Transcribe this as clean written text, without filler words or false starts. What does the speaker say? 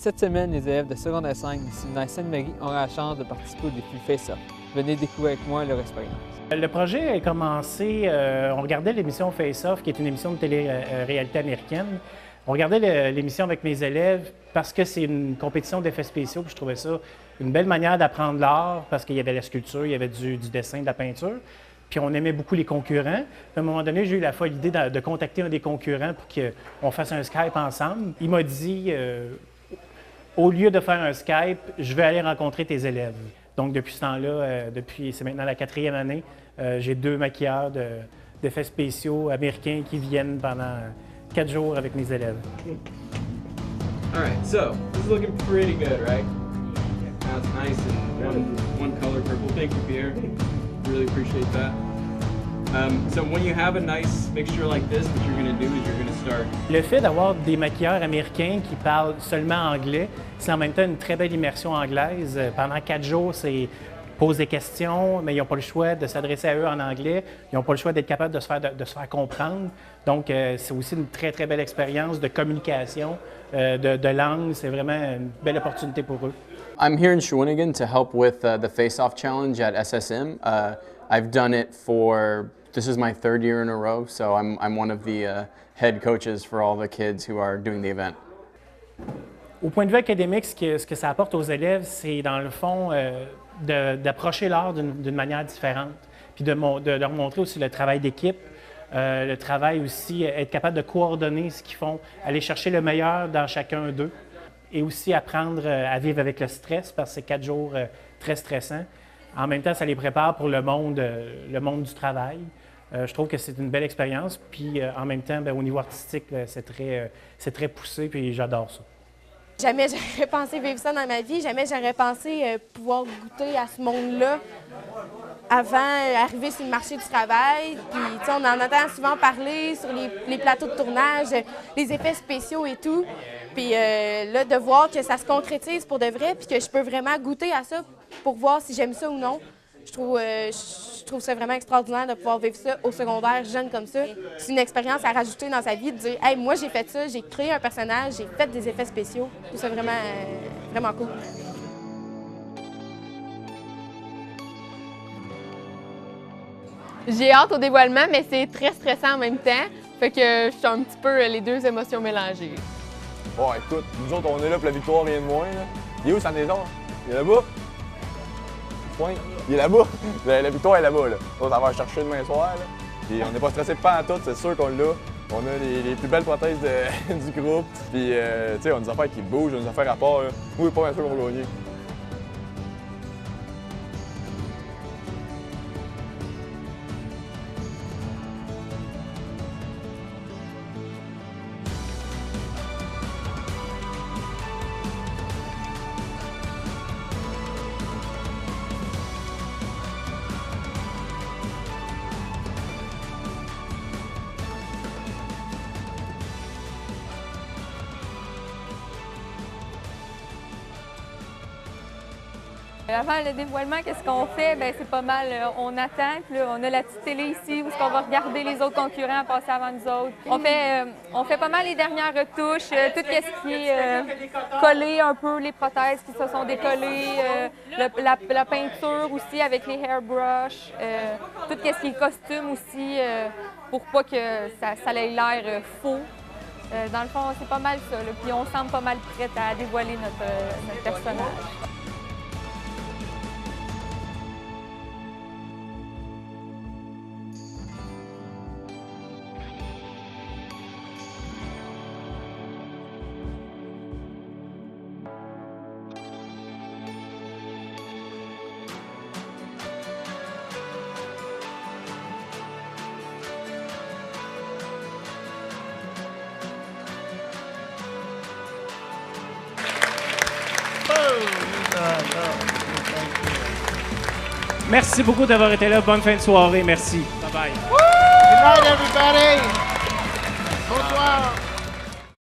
Cette semaine, les élèves de secondaire 5 du séminaire Sainte-Marie auront la chance de participer au défi Face-Off. Venez découvrir avec moi leur expérience. Le projet a commencé, on regardait l'émission Face-Off, qui est une émission de télé-réalité américaine. On regardait l'émission avec mes élèves parce que c'est une compétition d'effets spéciaux, puis je trouvais ça une belle manière d'apprendre l'art parce qu'il y avait la sculpture, il y avait du dessin, de la peinture. Puis on aimait beaucoup les concurrents. À un moment donné, j'ai eu la folle idée de contacter un des concurrents pour qu'on fasse un Skype ensemble. Il m'a dit, au lieu de faire un Skype, je vais aller rencontrer tes élèves. Donc depuis ce temps-là, c'est maintenant la 4e année, j'ai 2 maquilleurs d'effets spéciaux américains qui viennent pendant 4 jours avec mes élèves. All right, so this is looking pretty good, right? That's nice and one color purple. Thank you, Pierre. Really appreciate that. So when you have a nice mixture like this, what you're going to do is you're going to start. Le fait d'avoir des maquilleurs américains qui parlent seulement anglais, c'est en même temps une très belle immersion anglaise. Pendant 4 jours, c'est poser des questions, mais ils n'ont pas le choix de s'adresser à eux en anglais. Ils n'ont pas le choix d'être capables de se faire comprendre. Donc, c'est aussi une très, très belle expérience de communication, de langue. C'est vraiment une belle opportunité pour eux. I'm here in Shawinigan to help with the Face-Off Challenge at SSM. I've done it this is my 3rd year in a row, so I'm one of the head coaches for all the kids who are doing the event. Au point de vue académique, ce que ça apporte aux élèves, c'est dans le fond d'approcher l'art d'une manière différente, puis de leur montrer aussi le travail d'équipe, le travail aussi, être capable de coordonner ce qu'ils font, aller chercher le meilleur dans chacun d'eux, et aussi apprendre à vivre avec le stress, parce que c'est 4 jours très stressants. En même temps, ça les prépare pour le monde du travail. Je trouve que c'est une belle expérience, puis en même temps, au niveau artistique, c'est très poussé, puis j'adore ça. Jamais j'aurais pensé vivre ça dans ma vie, jamais j'aurais pensé pouvoir goûter à ce monde-là avant d'arriver sur le marché du travail. Puis, on en entend souvent parler sur les plateaux de tournage, les effets spéciaux et tout. Puis là, de voir que ça se concrétise pour de vrai, puis que je peux vraiment goûter à ça pour voir si j'aime ça ou non. Je trouve ça vraiment extraordinaire de pouvoir vivre ça au secondaire, jeune comme ça. C'est une expérience à rajouter dans sa vie, de dire « Hey, moi j'ai fait ça, j'ai créé un personnage, j'ai fait des effets spéciaux. » Je trouve ça vraiment, vraiment cool. J'ai hâte au dévoilement, mais c'est très stressant en même temps. Fait que je suis un petit peu les 2 émotions mélangées. Bon, écoute, nous autres, on est là pour la victoire, rien de moins. Là. Il est où sa maison? Il est là-bas? Point. Il est là-bas. La victoire est là-bas. Là. On va chercher demain soir. Là. Puis on n'est pas stressé pas en tout, c'est sûr qu'on l'a. On a les plus belles prothèses du groupe. Puis, tu sais, on a des affaires qui bougent, on a des affaires à part. Là. Moi, je suis pas bien sûr qu'on va gagner. Avant le dévoilement, qu'est-ce qu'on fait? Bien, c'est pas mal, on attend, puis là, on a la petite télé ici où on va regarder les autres concurrents passer avant nous autres. On fait pas mal les dernières retouches, tout ce qui est collé un peu, les prothèses qui se sont décollées, la peinture aussi avec les hairbrushes, tout ce qui est costume aussi, pour pas que ça ait l'air faux. Dans le fond, c'est pas mal ça, là, puis on semble pas mal prête à dévoiler notre personnage. Merci beaucoup d'avoir été là. Bonne fin de soirée. Merci. Bye bye. Good night, everybody. Bonsoir.